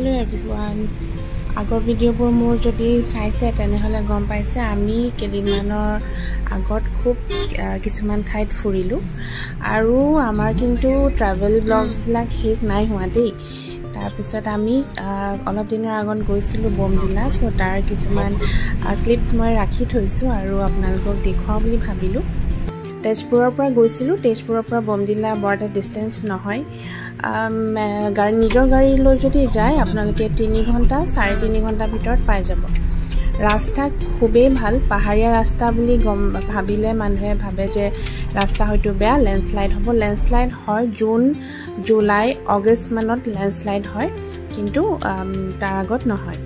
Hello everyone. আগৰ ভিডিঅ'বোৰ মোৰ যদি চাইছে তেনেহলে গম পাইছে আমি কেদিনমানৰ আগত খুব কিছুমান ঠাইত ফুৰিলো আৰু আমাৰ কিন্তু ট্ৰাভেল ব্লগছ বিলাক শেষ নাই হোৱা দেই তাৰ পিছত আমি অলপ দিনৰ আগত গৈছিলো বমদিলা সো তাৰ কিছুমান ক্লিপছ মই ৰাখি থৈছো আৰু আপোনালোকক দেখুৱাও বুলি ভাবিলো তেজপুৰৰ পৰা গৈছিলো তেজপুৰৰ পৰা বমদিলা বৰ্ডাৰ ডিসটেন্স নহয় গাড়ী নিজৰ গাড়ী লৈ যদি যায় আপোনালোকে 3 ঘণ্টা 3.5 ঘণ্টা ভিতৰত পাই যাব ৰাস্তা খুবেই ভাল পাহাৰীয়া ৰাস্তা বুলি ভাবিলে মানুহে ভাবে যে ৰাস্তা হয়তো বেয়া লেন্ডস্লাইড হ'ব লেন্ডস্লাইড হয় জুন জুলাই আগষ্ট মানত লেন্ডস্লাইড হয় কিন্তু তাৰ আগত নহয়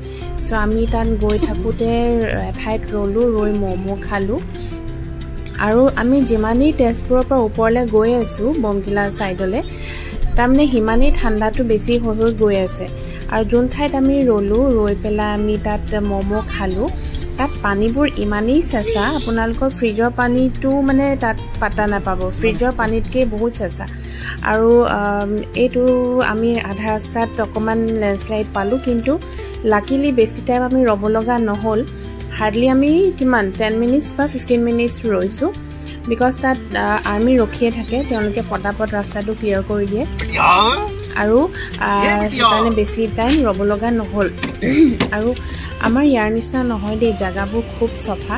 সো আমি তাত গৈ থাকোতে ঠাইত ৰলো ৰৈ মমো খালো আৰু আমি যিমানেই তেজপুৰৰ পৰা ওপৰলৈ গৈ আছো বমদিলা সাইডলে তাৰমানে হিমানেই ঠাণ্ডাটো বেছি হৈ গৈ আছে আৰু যোন ঠাইত আমি ৰলো ৰৈ পেলা আমি তাত মমো খালো তাত পানীবোৰ ইমানেই চেঁচা আপোনালোকৰ ফ্ৰিজৰ পানীটো মানে তাত পাতা নাপাব ফ্ৰিজৰ পানীতকৈ বহুত চেঁচা আৰু এইটো আমি আধা ৰাস্তাত অকমান লেন্ডস্লাইড পালো কিন্তু লাকিলি বেছি টাইম আমি ৰব লগা নহল হাৰ্ডলি আমি কিমান 10 মিনিটস বা 15 মিনিটস ৰৈছো বিকজ তাত আৰ্মি ৰখিয়ে থাকে তেওঁলোকে পটাপট ৰাস্তাটো ক্লিয়াৰ কৰি দিয়ে আৰু সেইকাৰণে বেছি টাইম ৰব লগা নহল আৰু আমাৰ ইয়াৰ নিচিনা নহয় দেই জাগাবোৰ খুব সফা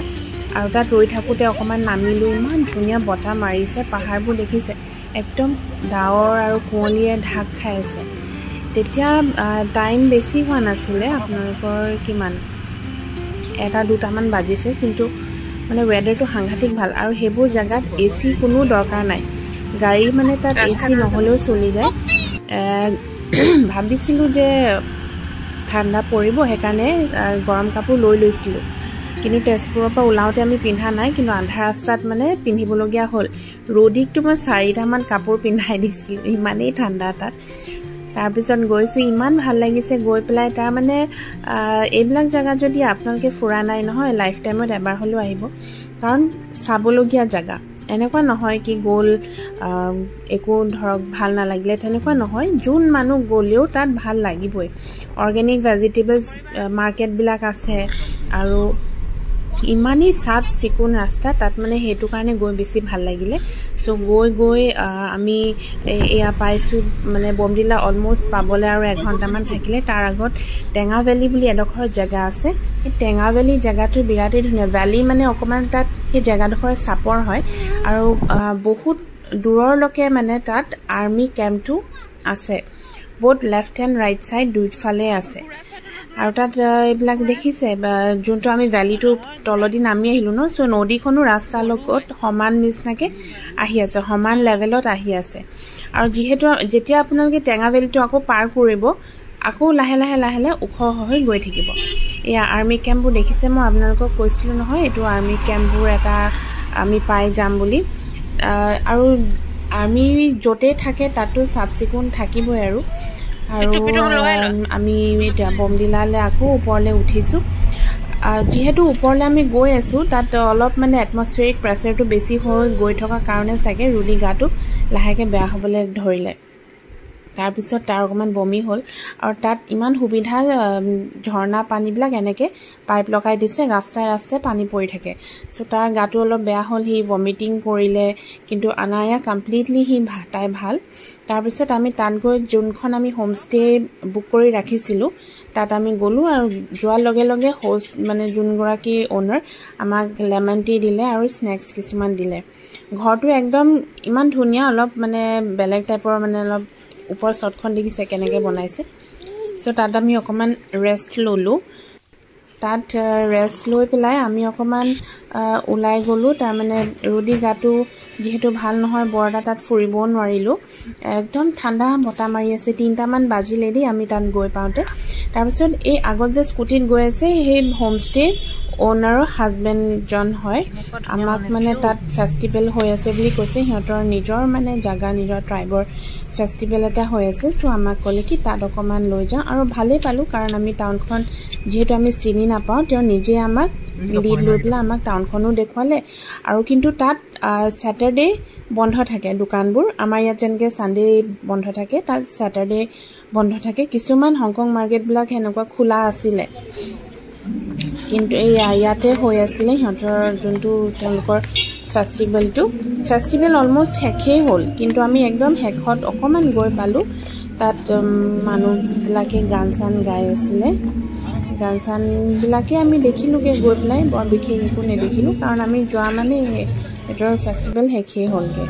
আৰু তাত ৰৈ থাকোতে অকমান নামিলো ইমান ধুনীয়া বতাহ মাৰিছে পাহাৰবোৰ দেখিছে একদম ডাৱৰ আৰু কুঁৱলীয়ে ঢাক খাই আছে তেতিয়া টাইম বেছি হোৱা নাছিলে আপোনালোকৰ কিমান এটা দুটামান বাজিছে কিন্তু মানে ওয়েদাৰটো সাংঘাতিক ভাল আৰু হেবোৰ জায়গাত এসি কোনো দৰকাৰ নাই গাড়ী মানে তাত এসি নহলেও চলি যায় ভাবিছিলো যে ঠাণ্ডা পৰিব হেকাৰণে গৰম কাপোৰ লৈ লৈছিলো কিন্তু তেজপুৰৰ পৰা ওলাওতে আমি পিন্ধা নাই কিন্তু আন্ধা ৰাস্তাত মানে পিন্ধিবলগীয়া হ'ল ৰ'দিকটো মই 4টা মান কাপোৰ পিন্ধাই দিছিলো ইমানেই ঠাণ্ডা তাত তাৰ পিছত গৈছো ইমান ভাল লাগিছে গৈ পেলাই তাৰ মানে এইবিলাক জায়গা যদি আপোনালোকে ফুৰা নাই নহয় লাইফ টাইমত এবাৰ হলো আহিব কাৰণ চাবলগীয়া জায়গা এনেকুৱা নহয় কি গোল একো ধৰক ভাল নালাগিলে তেনেকুৱা নহয় যোন মানুহ গলেও তাত ভাল লাগিবই অৰ্গেনিক ভেজিটেবলছ মাৰ্কেট বিলাক আছে আৰু ইমানেই সাফ চিকুণ ৰাস্তা তাত মানে হেতু কাৰণে গৈ বেছি ভাল লাগিলে সো গৈ আমি এয়া পাইছো মানে বমদিলা অলমোস্ট পাবলে আৰু 1 ঘণ্টা মান থাকিলে তাৰ আগত টেঙা ভেলি বুলি এডখৰ জায়গা আছে এই টেঙা ভেলি জায়গাটো বিৰাটেই ধুনীয়া ভেলি মানে অকমান তাত এই জায়গাডখৰ সাপৰ হয় আৰু বহুত দূৰলৈকে মানে তাত আৰ্মি কেম্পটো আছে বহুত লেফট এণ্ড ৰাইট সাইড দুইফালে আছে আৰু তাত এইবিলাক দেখিছে যোনটো আমি ভ্যালিটো তলদি নামি আহিলো ন সো নদীখনো ৰাস্তাৰ লগত সমান নিচিনাকে আহি আছে সমান লেভেলত আহি আছে আৰু যেহেতু যেতিয়া আপোনালোকে টেঙা ভেলিটো আকৌ পাৰ কৰিব আকৌ লাহে লাহে উখ হৈ গৈ থাকিব এয়া আৰ্মি কেম্পবোৰ দেখিছে মই আপোনালোকক কৈছিলো নহয় এটো আৰ্মি কেম্পবোৰ এটা আমি পাই যাম বুলি আৰু আৰ্মি জতে থাকে তাতো সাবসিকুন থাকিবই আৰু আমি এতিয়া বমদিলালে আকৌ ওপৰলে উঠিছো যেহেতু ওপৰলে আমি গৈ আছো তাত অলপ মানে এটমস্ফিয়াৰিক প্ৰেছাৰটো বেছি হৈ গৈ থকা কাৰণে সাগে ৰুলি গাটো লাহেকে বেয়া হ'বলে ধৰিলে তাৰ পিছত তাৰ অকমান বমি হ'ল আৰু তাত ইমান সুবিধা ঝৰ্ণা পানী বিলাক এনেকে পাইপ লগাই দিছে ৰাস্তাই পানী পৰি থাকে সো তাৰ গাটো অলপ বেয়া হ'ল হি ভমিটিং কৰিলে কিন্তু আনায়া কমপ্লিটলি হি তাই ভাল তাৰ পিছত আমি তাত গৈ যোনখন আমি হোমষ্টে বুক কৰি ৰাখিছিলো তাত আমি গলো আৰু যোৱাৰ লগে হোষ্ট মানে যোনগৰাকী ওনাৰ আমাক লেমন টি দিলে আৰু স্নেক্স কিছুমান দিলে ঘৰটো একদম ইমান ধুনীয়া অলপ মানে বেলেগ টাইপৰ মানে অলপ উপৰ শটখন দেখিছে কেনেকৈ বনাইছে সো তাত আমি অকমান ৰেষ্ট ললো তাত ৰেষ্ট লৈ পেলাই আমি অকমান উলাই গলো তাৰ মানে ৰুদি গাটো যেহেতু ভাল নহয় বৰটা তাত ফুৰিব নোৱাৰিলো একদম ঠাণ্ডা বতাহ মাৰি আছে 3টা মান বাজিলে দি আমি তাত গৈ পাওঁতে তাৰ পিছত এই আগত যে স্কুটিত গৈ আছে সেই হোমষ্টে ওনাৰৰ হাজবেণ্ড জন হয় আমাক মানে তাত ফেষ্টিভেল হৈ আছে বুলি কৈছে সিহঁতৰ নিজৰ মানে জাগা নিজৰ ট্ৰাইবৰ ফেষ্টিভেল এটা হৈ আছে সো আমাক ক'লে কি তাত অকমান লৈ যাওঁ আৰু ভালে পালো কাৰণ আমি টাউনখন যেহেতু আমি চিনি নাপাওঁ তেওঁ নিজে আমাক লিড লৈ পেলাই আমাক টাউন মলখনো দেখুৱালে আৰু কিন্তু তাত স্যাটাৰডে বন্ধ থাকে দোকানবোৰ আমাৰ ইয়াত যেনেকৈ সানডে বন্ধ থাকে তাত স্যাটাৰডে বন্ধ থাকে কিছুমান হংকং মাৰ্কেটবিলাক হেনেকুৱা খোলা আছিলে কিন্তু এই ইয়াতে হৈ আছিলে সিহঁতৰ যোনটো তেওঁলোকৰ ফেষ্টিভেল অলমোষ্ট শেষেই হ'ল কিন্তু আমি একদম শেষত অকণমান গৈ পালোঁ তাত মানুহবিলাকে গান চান গাই আছিলে গান চানবিলাকে আমি দেখিলোঁগৈ গৈ পেলাই বৰ বিশেষ একো নেদেখিলোঁ কাৰণ আমি যোৱা মানে সিহঁতৰ ফেষ্টিভেল শেষেই হ'লগৈ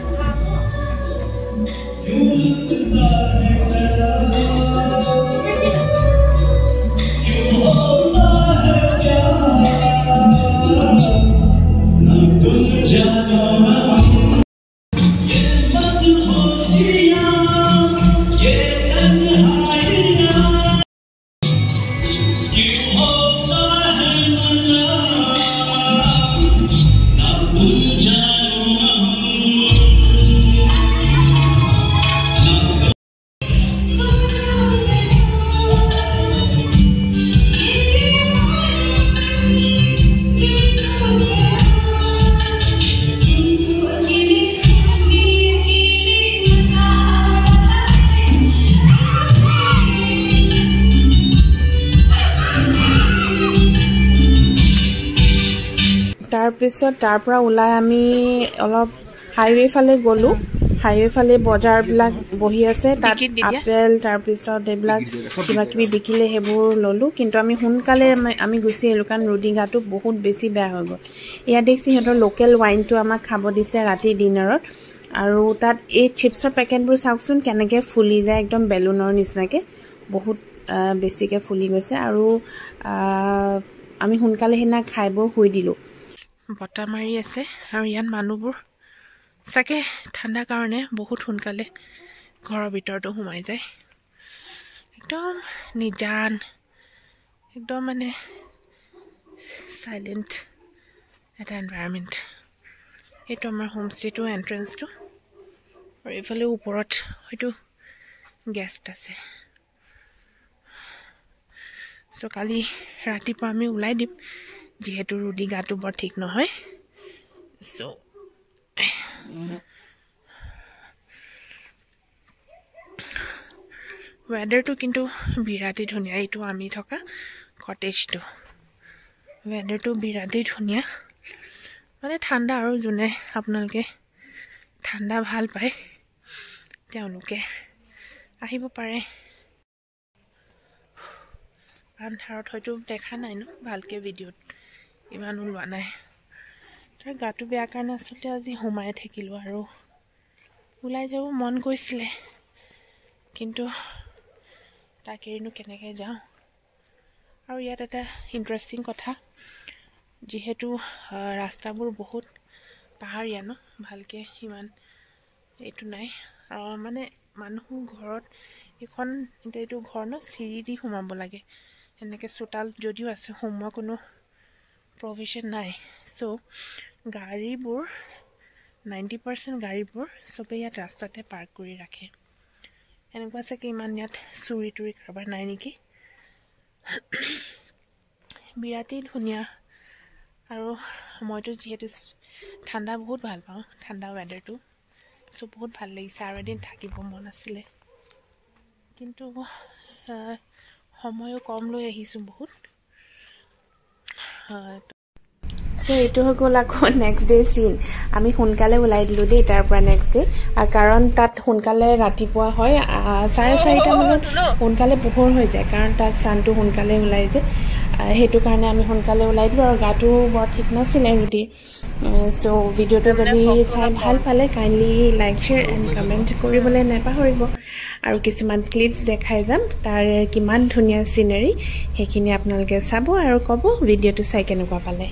তাৰপিছত তাৰ পৰা ওলাই আমি অলপ হাইৱে ফালে গ'লোঁ হাইৱে ফালে বজাৰবিলাক বহি আছে তাত আপেল তাৰপিছত এইবিলাক কিবা কিবি বিকিলে সেইবোৰ ল'লোঁ কিন্তু আমি সোনকালে আমি গুচি আহিলোঁ কাৰণ ৰুডিগাটো বহুত বেছি বেয়া হৈ গ'ল ইয়াত দেখিছে সিহঁতৰ লোকেল ৱাইনটো আমাক খাব দিছে ৰাতি ডিনাৰত আৰু তাত এই চিপছৰ পেকেটবোৰ চাওকচোন কেনেকৈ ফুলি যায় একদম বেলুনৰ নিচিনাকৈ বহুত বেছিকৈ ফুলি গৈছে আৰু আমি সোনকালে সেইদিনা খাই বৈ শুই দিলোঁ বতাহ মাৰি আছে আৰু ইয়াত মানুহবোৰ চাগে ঠাণ্ডা কাৰণে বহুত সোনকালে ঘৰৰ ভিতৰতো সোমাই যায় একদম নিজান একদম মানে সাইলেন্ট এটা এনভাইৰনমেন্ট এইটো আমাৰ হোমষ্টেটো এন্ট্ৰেন্সটো আৰু এইফালে ওপৰত হয়তো গেষ্ট আছে সো কালি ৰাতিপুৱা আমি ওলাই দিম যিহেতু ৰুডিগাটো বৰ ঠিক নহয় সো weatherটো কিন্তু বিৰাটেই ধুনীয়া এইটো আমি থকা কটেজটো weatherটো বিৰাটেই ধুনীয়া মানে ঠাণ্ডা আৰু যোনে আপোনালোকে ঠাণ্ডা ভাল পায় তেওঁলোকে আহিব পাৰে আন্ধাৰত হয়তো দেখা নাই ন ভালকে ভিডিঅ'ত ইমান ওলোৱা নাই তাৰ গাটো বেয়া কাৰণে আচলতে আজি সোমাই থাকিলোঁ আৰু ওলাই যাব মন গৈছিলে কিন্তু তাকেইনো কেনেকৈ যাওঁ আৰু ইয়াত এটা ইণ্টাৰেষ্টিং কথা যিহেতু ৰাস্তাবোৰ বহুত পাহাৰীয়া ন ভালকৈ ইমান এইটো নাই মানে মানুহ ঘৰত এখন এইটো ঘৰ ন চিৰি দি সোমাব লাগে এনেকৈ চোতাল যদিও আছে সোমোৱা কোনো প্ৰভিজন নাই সো গাড়ীবোৰ 90% গাড়ীবোৰ সবে ইয়াত ৰাস্তাতে পাৰ্ক কৰি ৰাখে এনেকুৱা চাগে ইমান ইয়াত চুৰি তুৰি কাৰবাৰ নাই নেকি বিৰাটেই ধুনীয়া আৰু মইতো যিহেতু ঠাণ্ডা বহুত ভাল পাওঁ ঠাণ্ডা ৱেডাৰটো সো বহুত ভাল লাগিছে আৰু এদিন থাকিব মন আছিলে কিন্তু সময়ো কম লৈ আহিছোঁ বহুত সো এইটো হৈ গ'ল আকৌ নেক্সট ডে চিন আমি সোনকালে ওলাই দিলোঁ দেই তাৰ পৰা নেক্সট ডে কাৰণ তাত সোনকালে ৰাতিপুৱা হয় 4:30 মানত সোনকালে পোহৰ হৈ যায় কাৰণ তাত চানটো সোনকালে ওলাই যায় সেইটো কাৰণে আমি সোনকালে ওলাই দিলোঁ আৰু গাটো বৰ ঠিক নাছিলে ৰুটি সো ভিডিঅ'টো যদি চাই ভাল পালে kindly like share and comment কৰিবলৈ নাপাহৰিব আৰু কিছুমান ক্লিপছ দেখাই যাম তাৰ কিমান ধুনীয়া চিনেৰী সেইখিনি আপোনালোকে চাব আৰু ক'ব ভিডিঅ'টো চাই কেনেকুৱা পালে